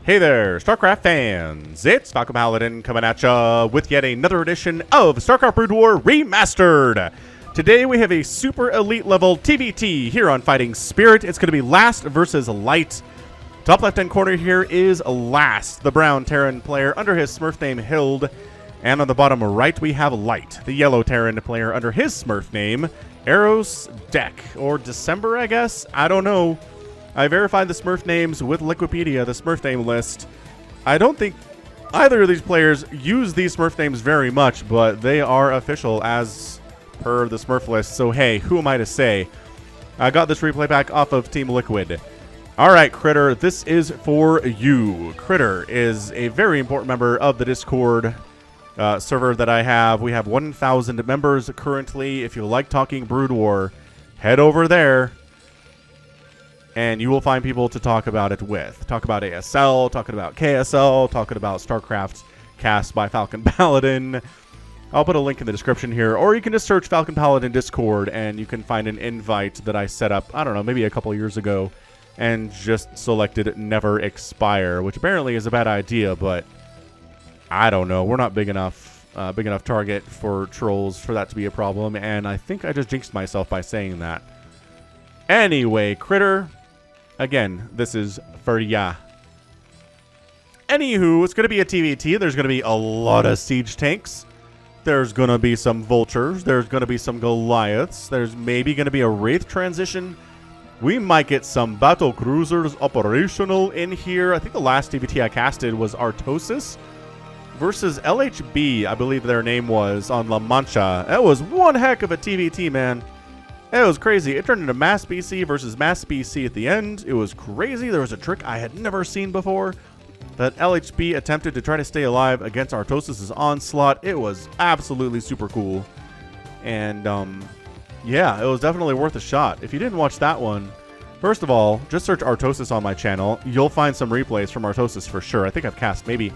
Hey there, StarCraft fans! It's Falcon Paladin coming at ya with yet another edition of StarCraft Brood War Remastered! Today we have a super elite level TVT here on Fighting Spirit. It's going to be Last versus Light. Top left-hand corner here is Last, the brown Terran player under his Smurf name Hild. And on the bottom right we have Light, the yellow Terran player under his Smurf name Eros Deck, or December I guess? I don't know. I verified the Smurf names with Liquipedia, the Smurf name list. I don't think either of these players use these Smurf names very much, but they are official as per the Smurf list. So hey, who am I to say? I got this replay back off of Team Liquid. Alright, Critter, this is for you. Critter is a very important member of the Discord server that I have. We have 1,000 members currently. If you like talking Brood War, head over there. And you will find people to talk about it with. Talk about ASL, talking about KSL, talking about StarCraft cast by Falcon Paladin. I'll put a link in the description here. Or you can just search Falcon Paladin Discord and you can find an invite that I set up, I don't know, maybe a couple years ago. And just selected Never Expire, which apparently is a bad idea, but I don't know. We're not big enough target for trolls for that to be a problem. And I think I just jinxed myself by saying that. Anyway, Critter. Again, this is for ya. Anywho, it's going to be a TVT. There's going to be a lot of siege tanks. There's going to be some vultures. There's going to be some Goliaths. There's maybe going to be a Wraith transition. We might get some battle cruisers operational in here. I think the last TVT I casted was Artosis versus LHB, I believe their name was, on La Mancha. That was one heck of a TVT, man. It was crazy. It turned into Mass BC versus Mass BC at the end. It was crazy. There was a trick I had never seen before that LHB attempted to try to stay alive against Artosis' onslaught. It was absolutely super cool. And, yeah, it was definitely worth a shot. If you didn't watch that one, first of all, just search Artosis on my channel. You'll find some replays from Artosis for sure. I think I've cast maybe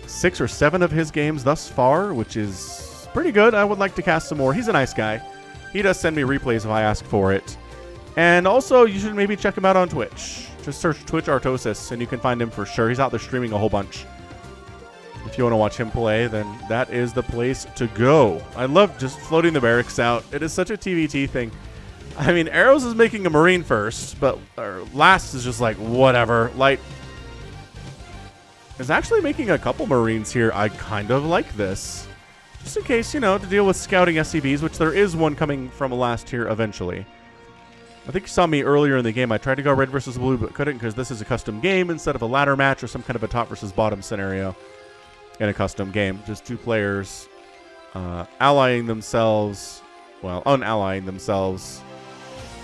6 or 7 of his games thus far, which is pretty good. I would like to cast some more. He's a nice guy. He does send me replays if I ask for it. And also, you should maybe check him out on Twitch. Just search Twitch Artosis, and you can find him for sure. He's out there streaming a whole bunch. If you want to watch him play, then that is the place to go. I love just floating the barracks out. It is such a TVT thing. I mean, Arrows is making a Marine first, but Last is just like, whatever. Light is actually making a couple Marines here. I kind of like this. Just in case, you know, to deal with scouting SCVs, which there is one coming from Last here eventually. I think you saw me earlier in the game. I tried to go red versus blue, but couldn't because this is a custom game instead of a ladder match or some kind of a top versus bottom scenario in a custom game. Just two players allying themselves, well, unallying themselves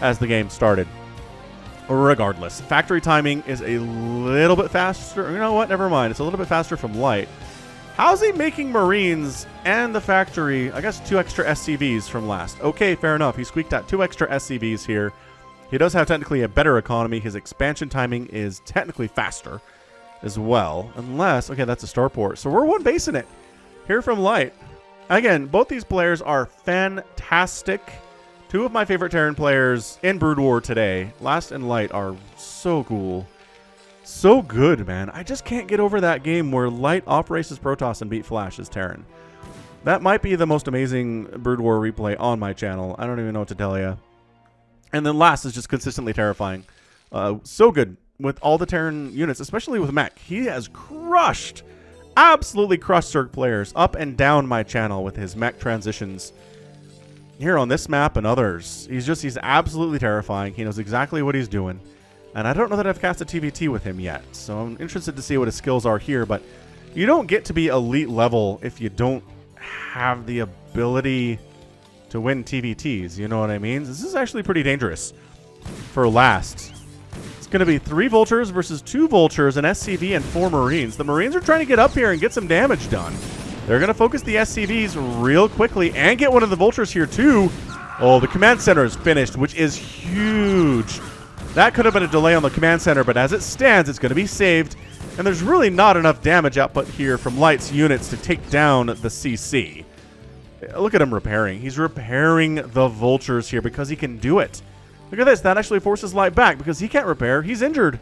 as the game started. Regardless, factory timing is a little bit faster. You know what? Never mind. It's a little bit faster from Light. How's he making Marines and the factory, I guess 2 extra SCVs from Last? Okay, fair enough. He squeaked out 2 extra SCVs here. He does have technically a better economy. His expansion timing is technically faster as well. Unless, okay, that's a starport. So we're one basing it here from Light. Again, both these players are fantastic. 2 of my favorite Terran players in Brood War today. Last and Light are so cool. So good, man. I just can't get over that game where Light operates as Protoss and beat Flash as Terran. That might be the most amazing Brood War replay on my channel. I don't even know what to tell you. And then Last is just consistently terrifying. So good with all the Terran units, especially with Mech. He has crushed, absolutely crushed Zerg players up and down my channel with his Mech transitions. Here on this map and others, he's absolutely terrifying. He knows exactly what he's doing. And I don't know that I've cast a TVT with him yet, so I'm interested to see what his skills are here, but you don't get to be elite level if you don't have the ability to win TVTs, you know what I mean? This is actually pretty dangerous for Last. It's going to be 3 Vultures versus 2 Vultures, an SCV, and 4 Marines. The Marines are trying to get up here and get some damage done. They're going to focus the SCVs real quickly and get one of the Vultures here too. Oh, the command center is finished, which is huge. That could have been a delay on the command center, but as it stands, it's going to be saved. And there's really not enough damage output here from Light's units to take down the CC. Look at him repairing. He's repairing the Vultures here because he can do it. Look at this. That actually forces Light back because he can't repair. He's injured.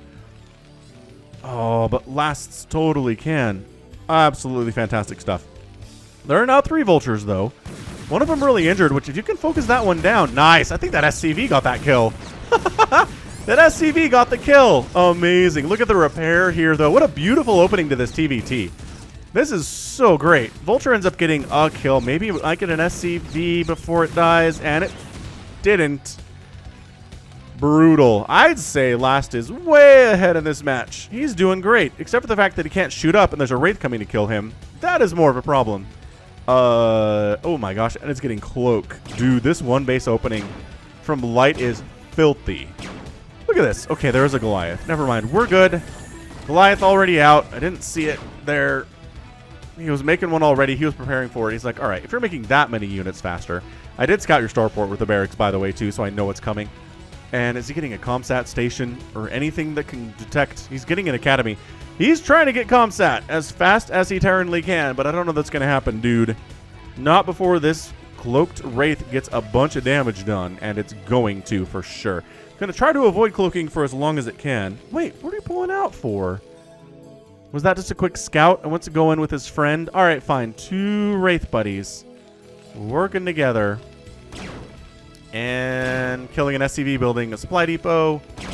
Oh, but lasts totally can. Absolutely fantastic stuff. There are now 3 vultures, though. One of them really injured, which if you can focus that one down. Nice. I think that SCV got that kill. That SCV got the kill. Amazing. Look at the repair here, though. What a beautiful opening to this TVT. This is so great. Vulture ends up getting a kill. Maybe I get an SCV before it dies, and it didn't. Brutal. I'd say Last is way ahead in this match. He's doing great, except for the fact that he can't shoot up and there's a Wraith coming to kill him. That is more of a problem. Oh my gosh, and it's getting Cloak. Dude, this one base opening from Light is filthy. Look at this. Okay, there's a Goliath. Never mind. We're good. Goliath already out. I didn't see it there. He was making one already. He was preparing for it. He's like, all right, if you're making that many units faster. I did scout your starport with the barracks, by the way, too, so I know what's coming. And is he getting a ComSat station or anything that can detect? He's getting an academy. He's trying to get ComSat as fast as he eternally can, but I don't know that's going to happen, dude. Not before this Cloaked Wraith gets a bunch of damage done, and it's going to for sure. Going to try to avoid cloaking for as long as it can. Wait, what are you pulling out for? Was that just a quick scout? I wants to go in with his friend. All right, fine. 2 Wraith buddies working together. And killing an SCV building, a supply depot. Oh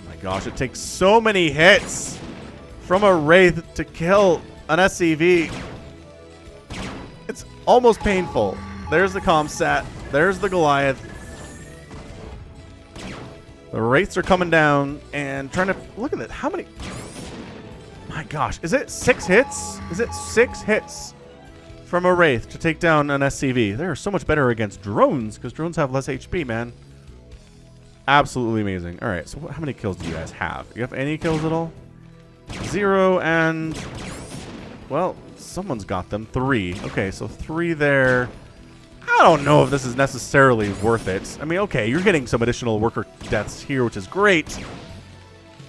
my gosh, it takes so many hits from a Wraith to kill an SCV. It's almost painful. There's the ComSat. There's the Goliath. The Wraiths are coming down and trying to... Look at that. How many... My gosh. Is it 6 hits? Is it 6 hits from a Wraith to take down an SCV? They are so much better against drones because drones have less HP, man. Absolutely amazing. All right, so how many kills do you guys have? You have any kills at all? 0 and... Well, someone's got them. 3. Okay, so 3 there. I don't know if this is necessarily worth it. I mean, okay, you're getting some additional worker deaths here, which is great.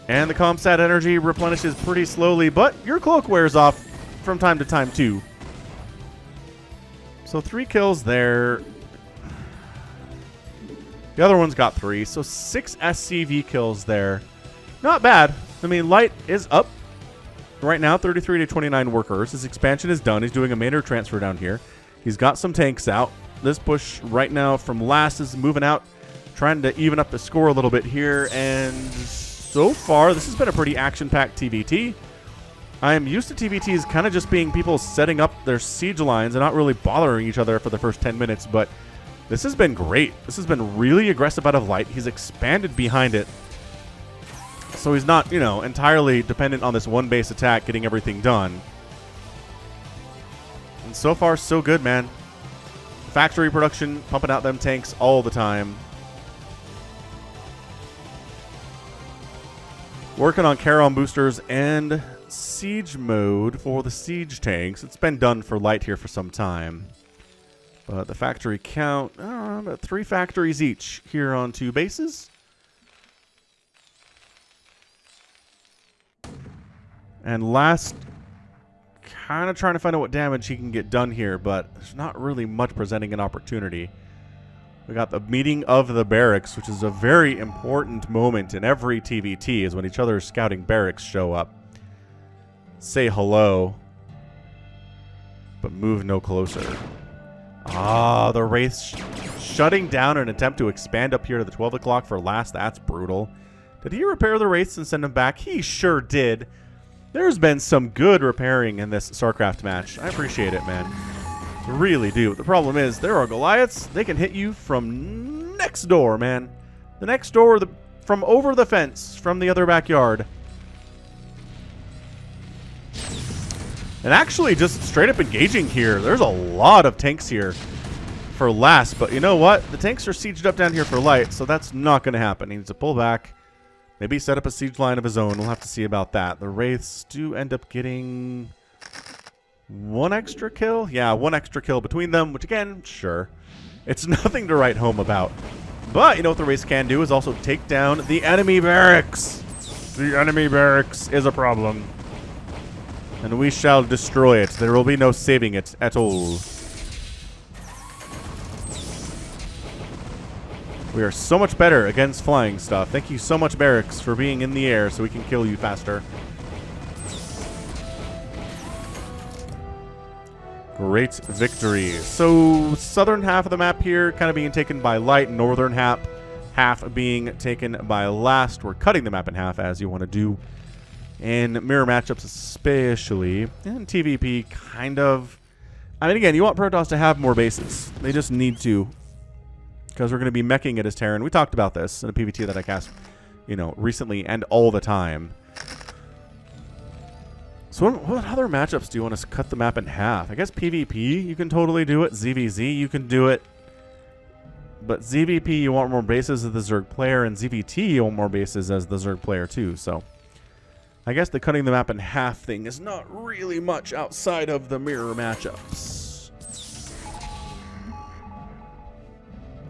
And the ComSat energy replenishes pretty slowly, but your cloak wears off from time to time, too. So 3 kills there. The other one's got 3, so 6 SCV kills there. Not bad. I mean, Light is up right now, 33 to 29 workers. His expansion is done. He's doing a manor transfer down here. He's got some tanks out. This push right now from Last is moving out, trying to even up the score a little bit here. And so far, this has been a pretty action-packed TVT. I am used to TVTs kind of just being people setting up their siege lines and not really bothering each other for the first 10 minutes, but this has been great. This has been really aggressive out of Light. He's expanded behind it, so he's not, you know, entirely dependent on this one base attack getting everything done. And so far, so good, man. Factory production, pumping out them tanks all the time. Working on Charon boosters and siege mode for the siege tanks. It's been done for Light here for some time. But the factory count, about 3 factories each here on 2 bases. And Last, kind of trying to find out what damage he can get done here, but there's not really much presenting an opportunity. We got the meeting of the barracks, which is a very important moment in every TVT, is when each other's scouting barracks show up. Say hello, but move no closer. Ah, the Wraiths shutting down an attempt to expand up here to the 12 o'clock for Last. That's brutal. Did he repair the Wraiths and send them back? He sure did. There's been some good repairing in this StarCraft match. I appreciate it, man. Really do. The problem is, there are Goliaths. They can hit you from next door, man. The next door, from over the fence, from the other backyard. And actually, just straight up engaging here. There's a lot of tanks here for Last. But you know what? The tanks are sieged up down here for Light, so that's not going to happen. He needs to pull back. Maybe set up a siege line of his own. We'll have to see about that. The Wraiths do end up getting 1 extra kill. Yeah, 1 extra kill between them, which again, sure. It's nothing to write home about. But you know what the Wraiths can do is also take down the enemy barracks. The enemy barracks is a problem. And we shall destroy it. There will be no saving it at all. We are so much better against flying stuff. Thank you so much, barracks, for being in the air so we can kill you faster. Great victory. So southern half of the map here kind of being taken by Light, northern half being taken by Last. We're cutting the map in half as you want to do. In mirror matchups especially, and TVP kind of. I mean, again, you want Protoss to have more bases. They just need to, because we're going to be meching it as Terran. We talked about this in a PvT that I cast, you know, recently and all the time. So what other matchups do you want to cut the map in half? I guess PvP, you can totally do it. ZVZ, you can do it. But ZVP, you want more bases as the Zerg player, and ZVT, you want more bases as the Zerg player too. So I guess the cutting the map in half thing is not really much outside of the mirror matchups.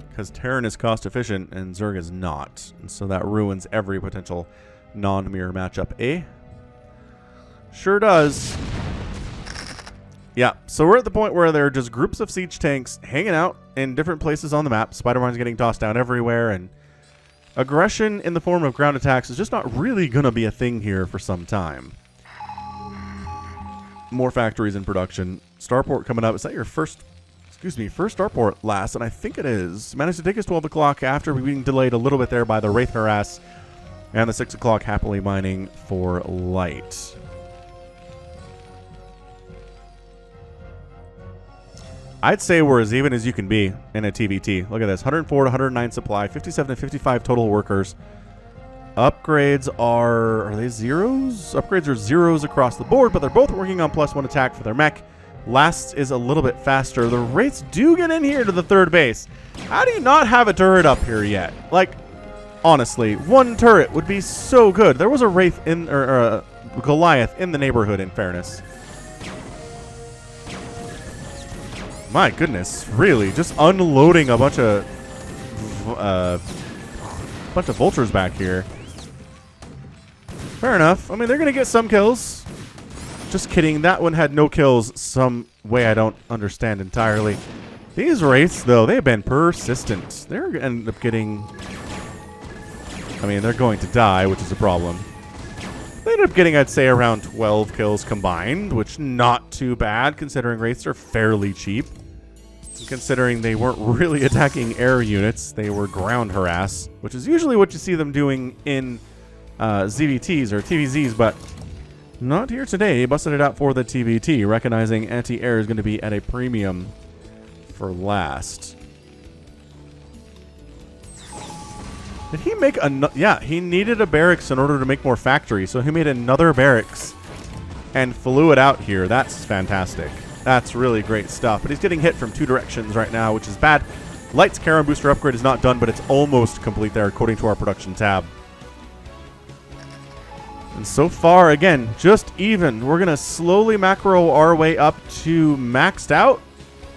Because Terran is cost efficient and Zerg is not. And so that ruins every potential non-mirror matchup, eh? Sure does. Yeah, so we're at the point where there are just groups of siege tanks hanging out in different places on the map. Spider-Mine's getting tossed down everywhere, and aggression in the form of ground attacks is just not really going to be a thing here for some time. More factories in production. Starport coming up. Is that your first Starport Last? And I think it is. Managed to take us 12 o'clock after being delayed a little bit there by the Wraith Harass and the 6 o'clock happily mining for Light. I'd say we're as even as you can be in a TVT. Look at this. 104 to 109 supply, 57 to 55 total workers. Upgrades are they zeros? Upgrades are zeros across the board, but they're both working on +1 attack for their mech. Last is a little bit faster. The Wraiths do get in here to the third base. How do you not have a turret up here yet? Like, honestly, one turret would be so good. There was a Wraith in, or a Goliath in the neighborhood, in fairness. My goodness, really, just unloading a bunch of vultures back here. Fair enough. I mean, they're gonna get some kills. Just kidding. That one had no kills. Some way I don't understand entirely. These Wraiths, though, they've been persistent. They're gonna end up getting. I mean, they're going to die, which is a problem. They ended up getting, I'd say, around 12 kills combined, which not too bad, considering Wraiths are fairly cheap. Considering they weren't really attacking air units, they were ground harass, which is usually what you see them doing in ZVTs or TVZs, but not here today. Busted it out for the TVT, recognizing anti-air is going to be at a premium for Last. Did he make a... Yeah, he needed a barracks in order to make more factories, so he made another barracks and flew it out here. That's fantastic. That's really great stuff. But he's getting hit from two directions right now, which is bad. Light's Charon Booster upgrade is not done, but it's almost complete there, according to our production tab. And so far, again, just even. We're going to slowly macro our way up to maxed out,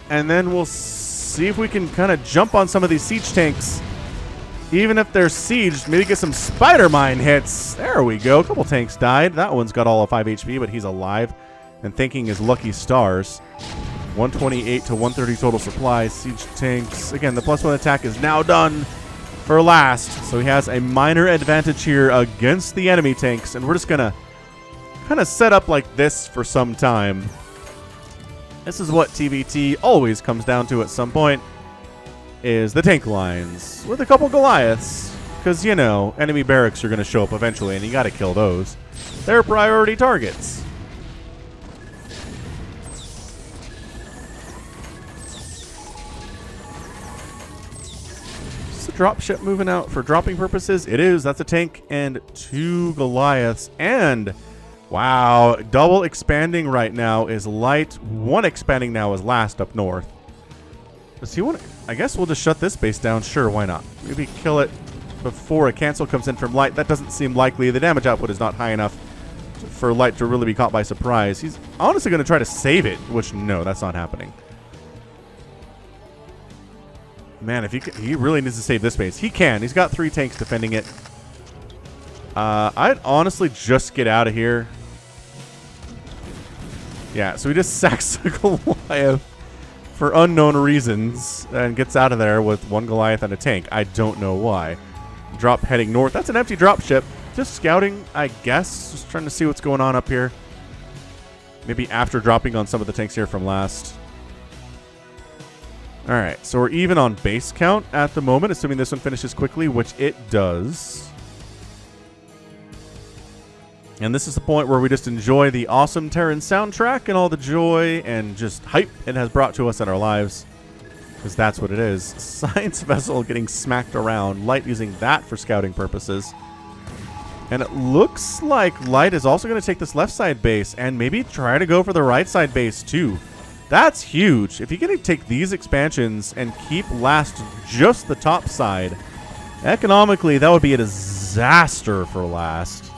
and then we'll see if we can kind of jump on some of these siege tanks. Even if they're sieged, maybe get some spider mine hits. There we go. A couple tanks died. That one's got all of 5 HP, but he's alive and thanking his lucky stars. 128 to 130 total supply. Siege tanks. Again, the +1 attack is now done for Last. So he has a minor advantage here against the enemy tanks. And we're just going to kind of set up like this for some time. This is what TVT always comes down to at some point, is the tank lines with a couple Goliaths. Because, you know, enemy barracks are going to show up eventually, and you got to kill those. They're priority targets. Dropship moving out for dropping purposes. It is. That's a tank and 2 Goliaths. And wow, double expanding right now is Light. 1 expanding now is Last up north. Does he want to? I guess we'll just shut this base down. Sure, why not? Maybe kill it before a cancel comes in from Light. That doesn't seem likely. The damage output is not high enough for Light to really be caught by surprise. He's honestly going to try to save it, which no, that's not happening. Man, if he really needs to save this base. He can. He's got 3 tanks defending it. I'd honestly just get out of here. Yeah, so he just sacks the Goliath for unknown reasons and gets out of there with 1 Goliath and a tank. I don't know why. Drop heading north. That's an empty drop ship. Just scouting, I guess. Just trying to see what's going on up here. Maybe after dropping on some of the tanks here from Last. All right, so we're even on base count at the moment, assuming this one finishes quickly, which it does. And this is the point where we just enjoy the awesome Terran soundtrack and all the joy and just hype it has brought to us in our lives. Because that's what it is. Science vessel getting smacked around. Light using that for scouting purposes. And it looks like Light is also going to take this left side base and maybe try to go for the right side base too. That's huge. If you can take these expansions and keep Last just the top side, economically that would be a disaster for Last.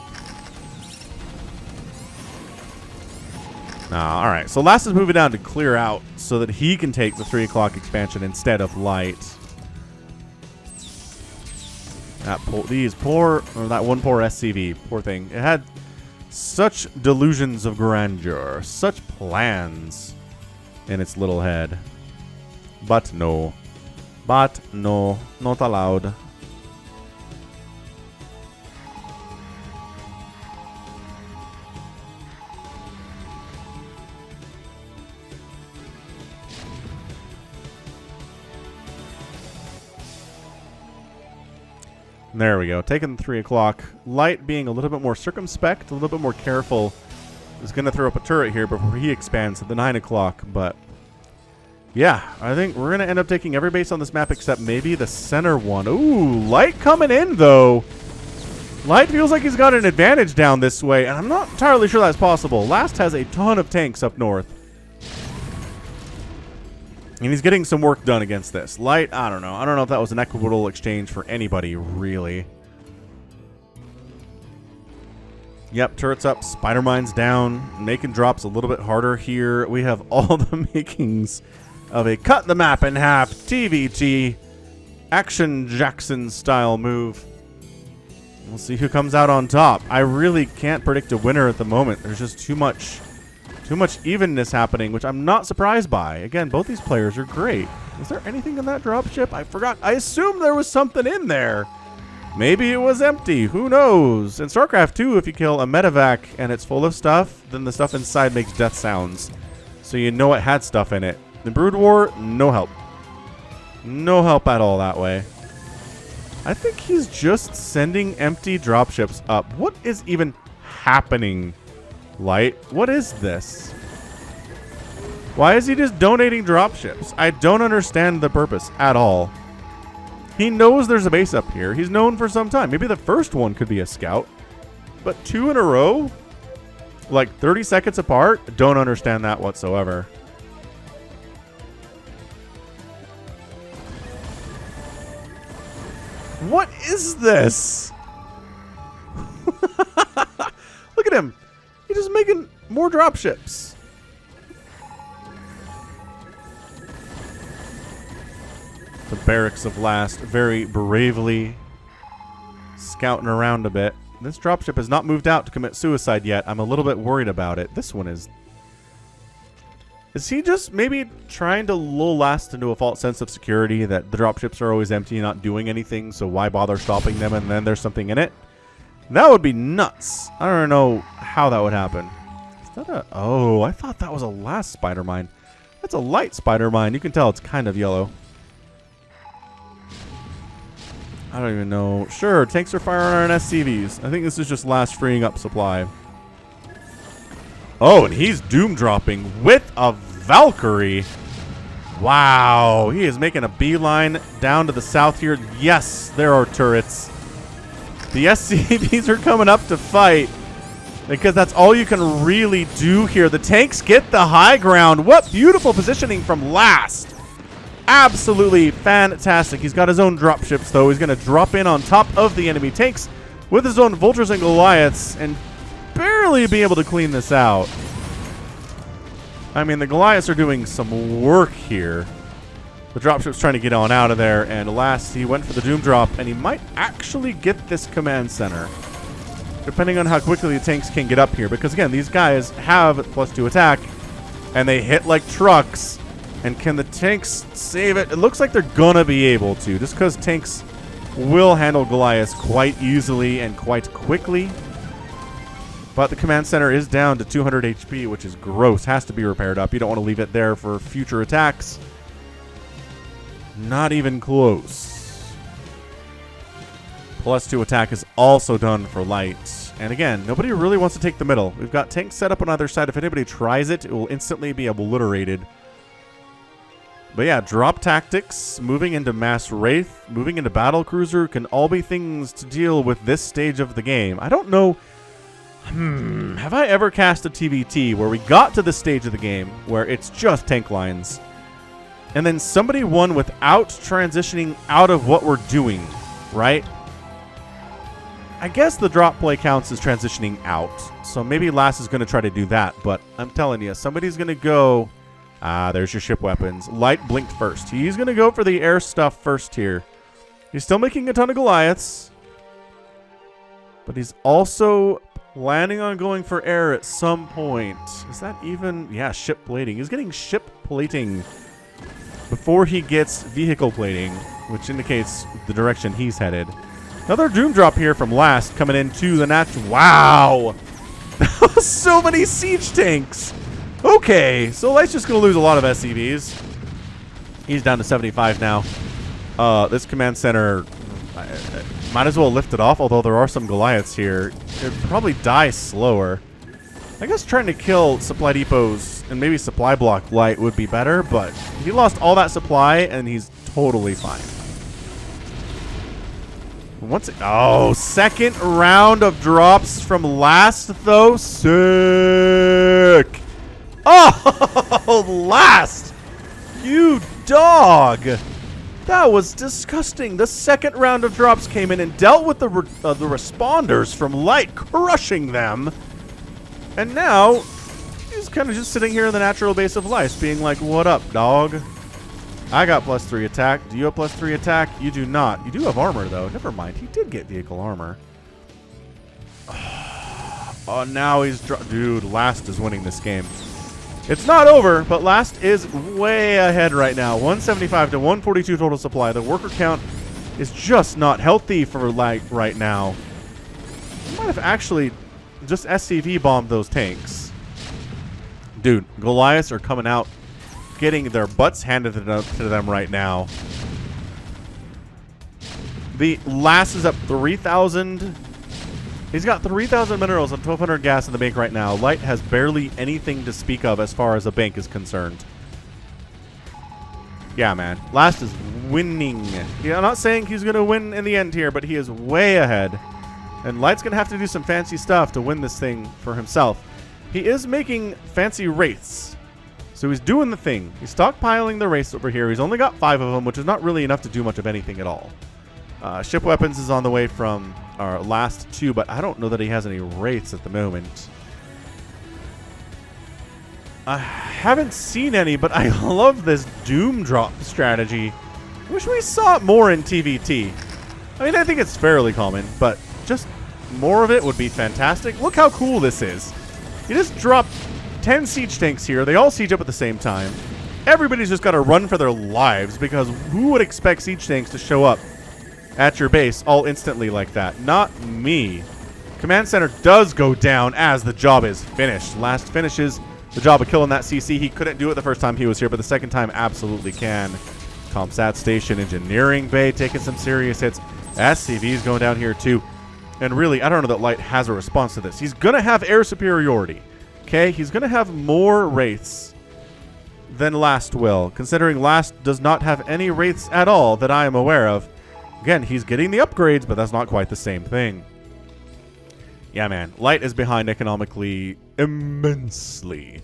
All right, so Last is moving down to clear out so that he can take the 3 o'clock expansion instead of Light. That one poor SCV, poor thing. It had such delusions of grandeur, such plans in its little head. But no, not allowed. There we go. Taking the 3 o'clock. Light being a little bit more circumspect, a little bit more careful. Is going to throw up a turret here before he expands to the 9 o'clock. But, yeah, I think we're going to end up taking every base on this map except maybe the center one. Ooh, Light coming in, though. Light feels like he's got an advantage down this way, and I'm not entirely sure that's possible. Last has a ton of tanks up north. And he's getting some work done against this. Light, I don't know. I don't know if that was an equitable exchange for anybody, really. Yep, turret's up, spider mine's down, making drops a little bit harder here. We have all the makings of a cut the map in half TVT Action Jackson style move. We'll see who comes out on top. I really can't predict a winner at the moment. There's just too much evenness happening, which I'm not surprised by. Again, both these players are great. Is there anything in that dropship? I forgot. I assumed there was something in there. Maybe it was empty. Who knows? In StarCraft 2, if you kill a medevac and it's full of stuff, then the stuff inside makes death sounds. So you know it had stuff in it. In Brood War, no help. No help at all that way. I think he's just sending empty dropships up. What is even happening? Light, what is this? Why is he just donating dropships? I don't understand the purpose at all. He knows there's a base up here. He's known for some time. Maybe the first one could be a scout. But 2 in a row? Like 30 seconds apart? Don't understand that whatsoever. What is this? Look at him. He's just making more dropships. The barracks of Last very bravely scouting around a bit. This dropship has not moved out to commit suicide yet. I'm a little bit worried about it. This one is... Is he just maybe trying to lull Last into a false sense of security that the dropships are always empty and not doing anything, so why bother stopping them and then there's something in it? That would be nuts. I don't know how that would happen. Is that a... Oh, I thought that was a Last spider mine. That's a Light spider mine. You can tell it's kind of yellow. I don't even know. Sure, tanks are firing on SCVs. I think this is just Last freeing up supply. Oh, and he's doom dropping with a Valkyrie. Wow, he is making a beeline down to the south here. Yes, there are turrets. The SCVs are coming up to fight because that's all you can really do here. The tanks get the high ground. What beautiful positioning from Last. Absolutely fantastic. He's got his own dropships, though. He's going to drop in on top of the enemy tanks with his own Vultures and Goliaths and barely be able to clean this out. I mean, the Goliaths are doing some work here. The dropship's trying to get on out of there, and Last, he went for the Doom Drop, and he might actually get this command center, depending on how quickly the tanks can get up here. Because, again, these guys have +2 attack, and they hit like trucks. And can the tanks save it? It looks like they're gonna be able to, just because tanks will handle Goliaths quite easily and quite quickly. But the command center is down to 200 HP, which is gross. Has to be repaired up. You don't want to leave it there for future attacks. Not even close. +2 attack is also done for Light. And again, nobody really wants to take the middle. We've got tanks set up on either side. If anybody tries it, it will instantly be obliterated. But yeah, drop tactics, moving into mass wraith, moving into battle cruiser can all be things to deal with this stage of the game. I don't know. Have I ever cast a TVT where we got to this stage of the game where it's just tank lines, and then somebody won without transitioning out of what we're doing, right? I guess the drop play counts as transitioning out, so maybe Last is going to try to do that, but I'm telling you, somebody's going to go... there's your ship weapons. Light blinked first. He's going to go for the air stuff first here. He's still making a ton of Goliaths, but he's also planning on going for air at some point. Is that even... Yeah, ship plating. He's getting ship plating before he gets vehicle plating, which indicates the direction he's headed. Another Doom drop here from Last coming into the natural. Wow! So many siege tanks! Okay, so Light's just going to lose a lot of SCVs. He's down to 75 now. This command center might as well lift it off, although there are some Goliaths here. It'd probably die slower. I guess trying to kill supply depots and maybe supply block Light would be better, but he lost all that supply and he's totally fine. Second round of drops from Last, though. Sick. Oh, Last. You dog. That was disgusting. The second round of drops came in and dealt with the responders from Light, crushing them. And now, he's kind of just sitting here in the natural base of Life, being like, what up, dog? I got +3 attack. Do you have +3 attack? You do not. You do have armor, though. Never mind. He did get vehicle armor. Oh, now he's... Dude, Last is winning this game. It's not over, but Last is way ahead right now. 175 to 142 total supply. The worker count is just not healthy for Light right now. I might have actually just SCV bombed those tanks. Dude, Goliaths are coming out, getting their butts handed to them right now. The Last is up 3,000. He's got 3,000 minerals and 1,200 gas in the bank right now. Light has barely anything to speak of as far as the bank is concerned. Yeah, man. Last is winning. Yeah, I'm not saying he's going to win in the end here, but he is way ahead. And Light's going to have to do some fancy stuff to win this thing for himself. He is making fancy wraiths. So he's doing the thing. He's stockpiling the wraiths over here. He's only got 5 of them, which is not really enough to do much of anything at all. Ship weapons is on the way from our Last 2, but I don't know that he has any wraiths at the moment. I haven't seen any, but I love this Doom drop strategy. Wish we saw it more in TVT. I mean, I think it's fairly common, but just more of it would be fantastic. Look how cool this is. You just drop 10 siege tanks here. They all siege up at the same time. Everybody's just got to run for their lives, because who would expect siege tanks to show up at your base all instantly like that? Not me. Command center does go down as the job is finished. Last finishes the job of killing that CC. He couldn't do it the first time he was here, but the second time absolutely can. Comsat station, engineering bay taking some serious hits. SCV's going down here too. And really, I don't know that Light has a response to this. He's going to have air superiority. Okay, he's going to have more wraiths than Last will, considering Last does not have any wraiths at all that I am aware of. Again, he's getting the upgrades, but that's not quite the same thing. Yeah, man. Light is behind economically immensely.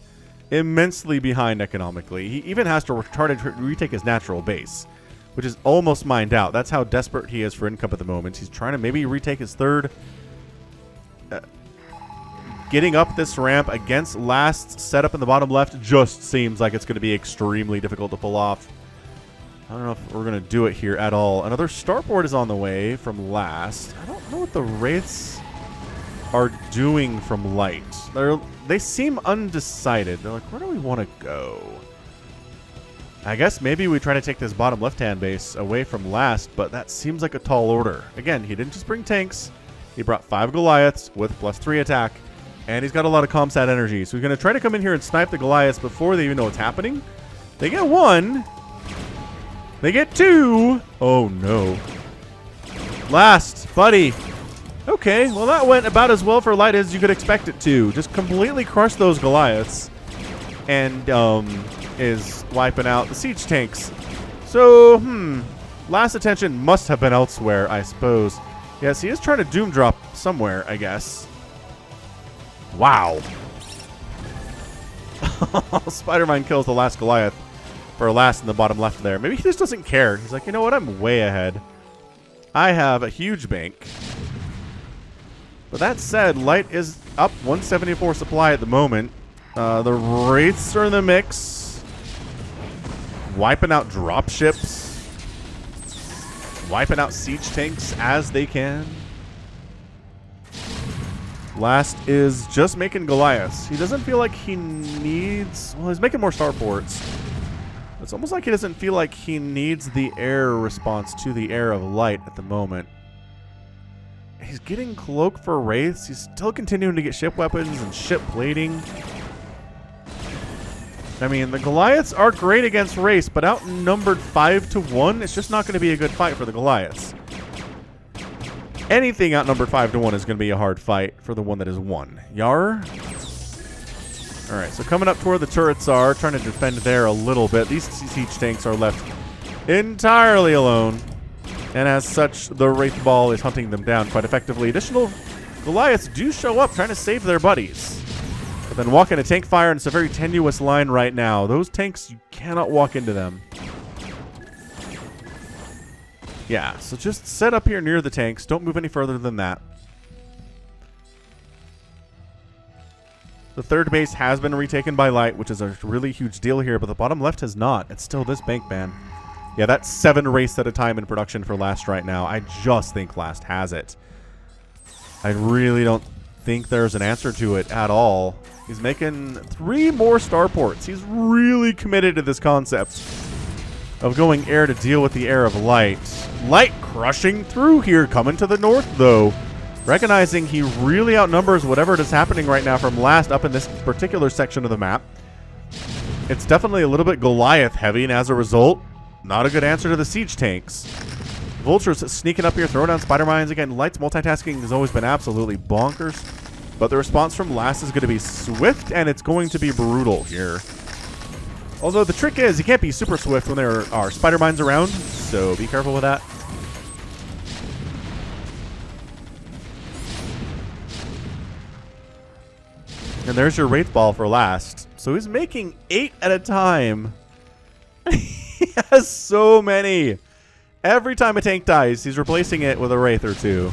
Immensely behind economically. He even has to retake his natural base, which is almost mined out. That's how desperate he is for income at the moment. He's trying to maybe retake his third. Getting up this ramp against Last setup in the bottom left just seems like it's going to be extremely difficult to pull off. I don't know if we're going to do it here at all. Another starport is on the way from Last. I don't know what the wraiths are doing from Light. They seem undecided. They're like, where do we want to go? I guess maybe we try to take this bottom left-hand base away from Last, but that seems like a tall order. Again, he didn't just bring tanks. He brought 5 Goliaths with +3 attack, and he's got a lot of Comsat energy. So he's going to try to come in here and snipe the Goliaths before they even know what's happening. They get 1. They get 2. Oh, no. Last, buddy. Okay, well, that went about as well for Light as you could expect it to. Just completely crush those Goliaths. And is wiping out the siege tanks. So, last attention must have been elsewhere, I suppose. Yes, he is trying to doom drop somewhere, I guess. Wow. Spider-Man kills the last Goliath for last in the bottom left there. Maybe he just doesn't care. He's like, you know what? I'm way ahead. I have a huge bank. But that said, Light is up 174 supply at the moment. The Wraiths are in the mix. Wiping out dropships. Wiping out siege tanks as they can. Last is just making Goliaths. He doesn't feel like he needs... Well, he's making more starports. It's almost like he doesn't feel like he needs the air response to the air of Light at the moment. He's getting cloak for Wraiths. He's still continuing to get ship weapons and ship plating. I mean, the Goliaths are great against Wraiths, but outnumbered 5-1, it's just not going to be a good fight for the Goliaths. Anything outnumbered 5-1 is going to be a hard fight for the one that is 1. Yar? Alright, so coming up to where the turrets are, trying to defend there a little bit. These siege tanks are left entirely alone. And as such, the Wraith Ball is hunting them down quite effectively. Additional Goliaths do show up trying to save their buddies. But then walk into tank fire, and it's a very tenuous line right now. Those tanks, you cannot walk into them. Yeah, so just set up here near the tanks. Don't move any further than that. The third base has been retaken by Light, which is a really huge deal here, but the bottom left has not. It's still this bank ban. Yeah, that's 7 Wraiths at a time in production for Last right now. I just think Last has it. I really don't think there's an answer to it at all. He's making 3 more starports. He's really committed to this concept of going air to deal with the air of Light. Light crushing through here, coming to the north, though. Recognizing he really outnumbers whatever is happening right now from Last up in this particular section of the map. It's definitely a little bit Goliath heavy, and as a result, not a good answer to the siege tanks. Vultures sneaking up here, throwing down spider mines. Again, Light's multitasking has always been absolutely bonkers. But the response from Last is going to be swift, and it's going to be brutal here. Although the trick is, you can't be super swift when there are spider mines around, so be careful with that. And there's your Wraith Ball for Last. So he's making 8 at a time. He has so many. Every time a tank dies, he's replacing it with a Wraith or 2.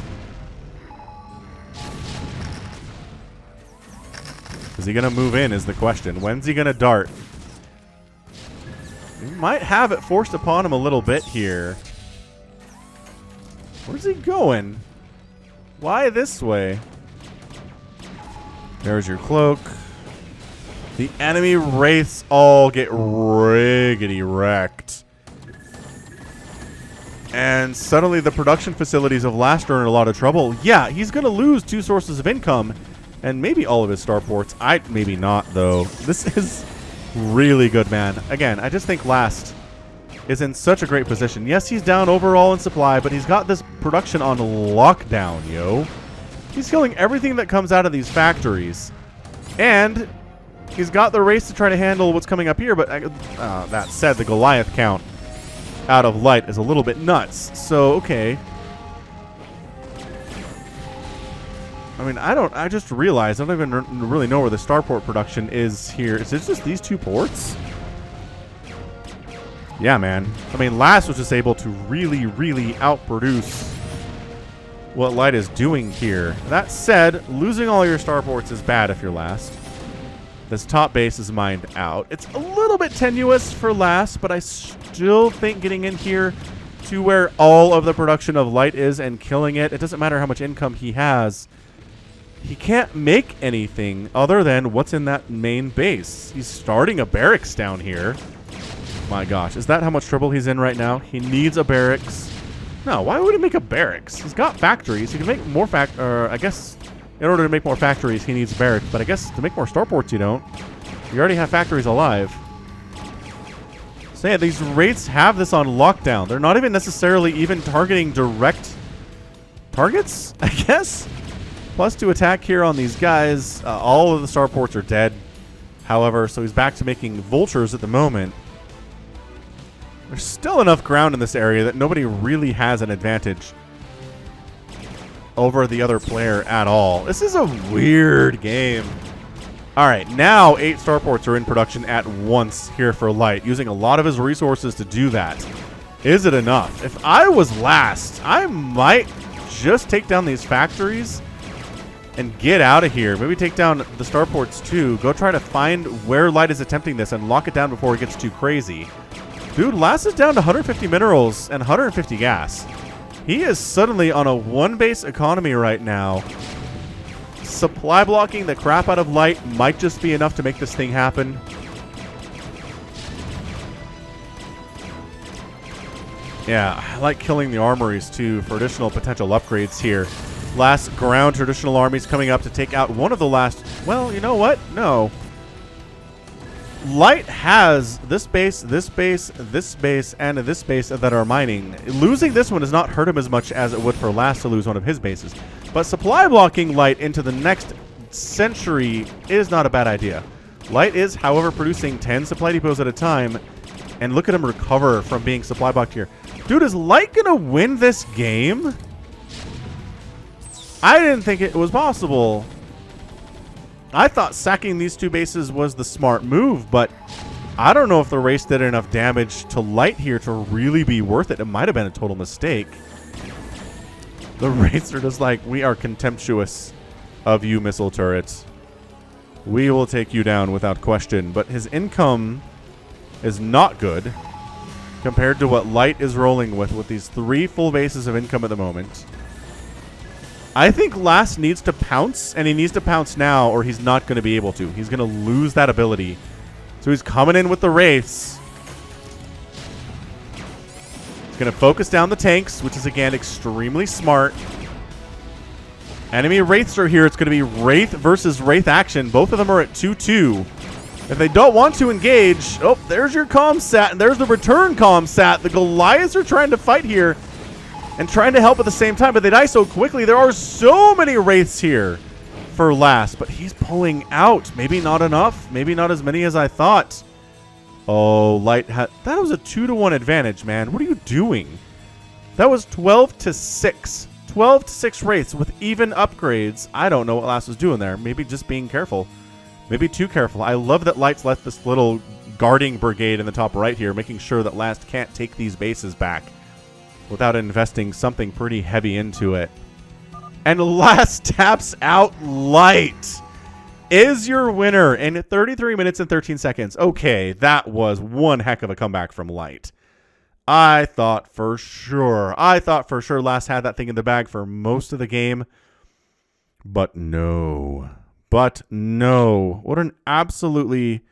Is he going to move in is the question. When's he going to dart? He might have it forced upon him a little bit here. Where's he going? Why this way? There's your cloak. The enemy Wraiths all get riggedy wrecked. And suddenly the production facilities of Last are in a lot of trouble. Yeah, he's going to lose 2 sources of income and maybe all of his starports. Maybe not, though. This is really good, man. Again, I just think Last is in such a great position. Yes, he's down overall in supply, but he's got this production on lockdown, yo. He's killing everything that comes out of these factories. And he's got the race to try to handle what's coming up here, but that said, the Goliath count out of Light is a little bit nuts. So, okay. I mean, I just realized I don't even really know where the starport production is here. Is it just these 2 ports? Yeah, man. I mean, Last was just able to really, really outproduce what Light is doing here. That said, losing all your starports is bad if you're Last. This top base is mined out. It's a little bit tenuous for Last, but I still think getting in here to where all of the production of Light is and killing it, it doesn't matter how much income he has. He can't make anything other than what's in that main base. He's starting a barracks down here. My gosh, is that how much trouble he's in right now? He needs a barracks. No, why would he make a barracks? He's got factories. He can make more I guess in order to make more factories, he needs barracks. But I guess to make more starports, you don't. You already have factories alive. So yeah, these Wraiths have this on lockdown. They're not even necessarily even targeting direct targets, I guess. +2 attack here on these guys. All of the starports are dead, however, so he's back to making vultures at the moment. There's still enough ground in this area that nobody really has an advantage over the other player at all. This is a weird game. All right, now 8 starports are in production at once here for Light, using a lot of his resources to do that. Is it enough? If I was last, I might just take down these factories and get out of here. Maybe take down the starports too. Go try to find where Light is attempting this and lock it down before it gets too crazy. Dude, Last is down to 150 minerals and 150 gas. He is suddenly on a 1-base economy right now. Supply blocking the crap out of Light might just be enough to make this thing happen. Yeah, I like killing the armories too for additional potential upgrades here. Last ground traditional armies coming up to take out one of the last... Well, you know what? No. Light has this base, this base, this base, and this base that are mining. Losing this one does not hurt him as much as it would for Last to lose one of his bases. But supply blocking Light into the next century is not a bad idea. Light is, however, producing 10 supply depots at a time. And look at him recover from being supply blocked here. Dude, is Light going to win this game? I didn't think it was possible. I thought sacking these 2 bases was the smart move, but I don't know if the race did enough damage to Light here to really be worth it. It might have been a total mistake. The Wraiths are just like, we are contemptuous of you, missile turrets. We will take you down without question. But his income is not good compared to what Light is rolling with these 3 full bases of income at the moment. I think Last needs to pounce, and he needs to pounce now, or he's not going to be able to. He's going to lose that ability. So he's coming in with the Wraiths. He's going to focus down the tanks, which is, again, extremely smart. Enemy Wraiths are here. It's going to be Wraith versus Wraith action. Both of them are at 2-2. If they don't want to engage... Oh, there's your comm-sat, and there's the return comm-sat. The Goliaths are trying to fight here and trying to help at the same time, but they die so quickly. There are so many Wraiths here for Last, but he's pulling out. Maybe not enough. Maybe not as many as I thought. Oh, Light had... That was a 2-to-1 advantage, man. What are you doing? That was 12-6. 12-6 Wraiths with even upgrades. I don't know what Last was doing there. Maybe just being careful. Maybe too careful. I love that Light's left this little guarding brigade in the top right here, making sure that Last can't take these bases back without investing something pretty heavy into it. And Last taps out Light. Is your winner in 33 minutes and 13 seconds. Okay, that was one heck of a comeback from Light. I thought for sure Last had that thing in the bag for most of the game. But no. What an absolutely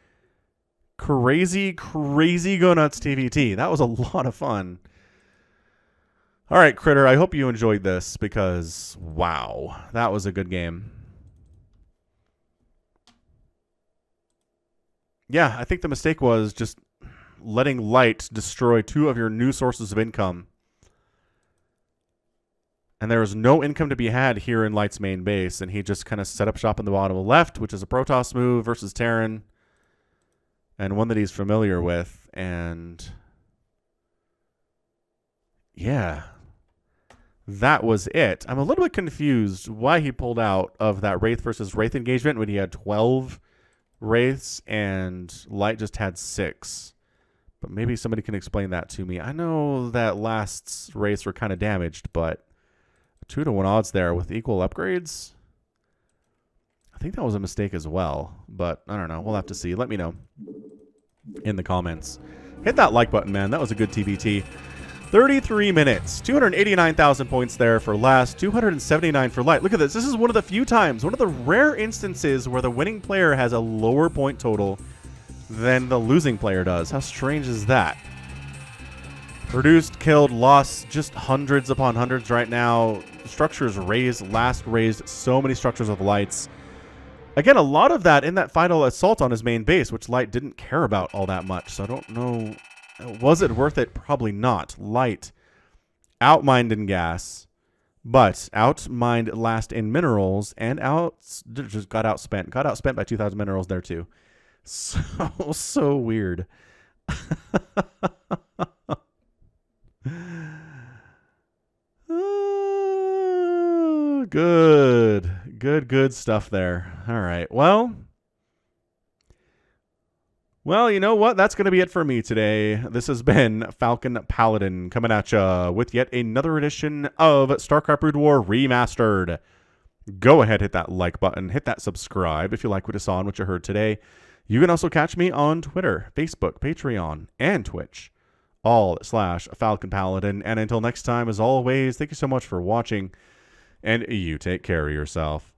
crazy go nuts TVT. That was a lot of fun. All right, Critter, I hope you enjoyed this because, wow, that was a good game. Yeah, I think the mistake was just letting Light destroy 2 of your new sources of income. And there was no income to be had here in Light's main base, and he just kind of set up shop in the bottom left, which is a Protoss move versus Terran, and one that he's familiar with, and yeah. That was it. I'm a little bit confused why he pulled out of that Wraith versus Wraith engagement when he had 12 Wraiths and Light just had 6. But maybe somebody can explain that to me. I know that Last's Wraiths were kind of damaged, but 2-to-1 odds there with equal upgrades? I think that was a mistake as well, but I don't know. We'll have to see. Let me know in the comments. Hit that like button, man. That was a good TBT. 33 minutes, 289,000 points there for Last, 279 for Light. Look at this. This is one of the few times, one of the rare instances where the winning player has a lower point total than the losing player does. How strange is that? Produced, killed, lost, just hundreds upon hundreds right now. Structures raised, Last raised so many structures of Light's. Again, a lot of that in that final assault on his main base, which Light didn't care about all that much. So I don't know Was it worth it? Probably not. Light. Outmined in gas. But outmined last in minerals and just got outspent. Got outspent by 2,000 minerals there too. So weird. Good stuff there. All right. Well, you know what? That's going to be it for me today. This has been Falcon Paladin coming at ya with yet another edition of StarCraft Brood War Remastered. Go ahead, hit that like button, hit that subscribe if you like what you saw and what you heard today. You can also catch me on Twitter, Facebook, Patreon, and Twitch, all /Falcon Paladin. And until next time, as always, thank you so much for watching, and you take care of yourself.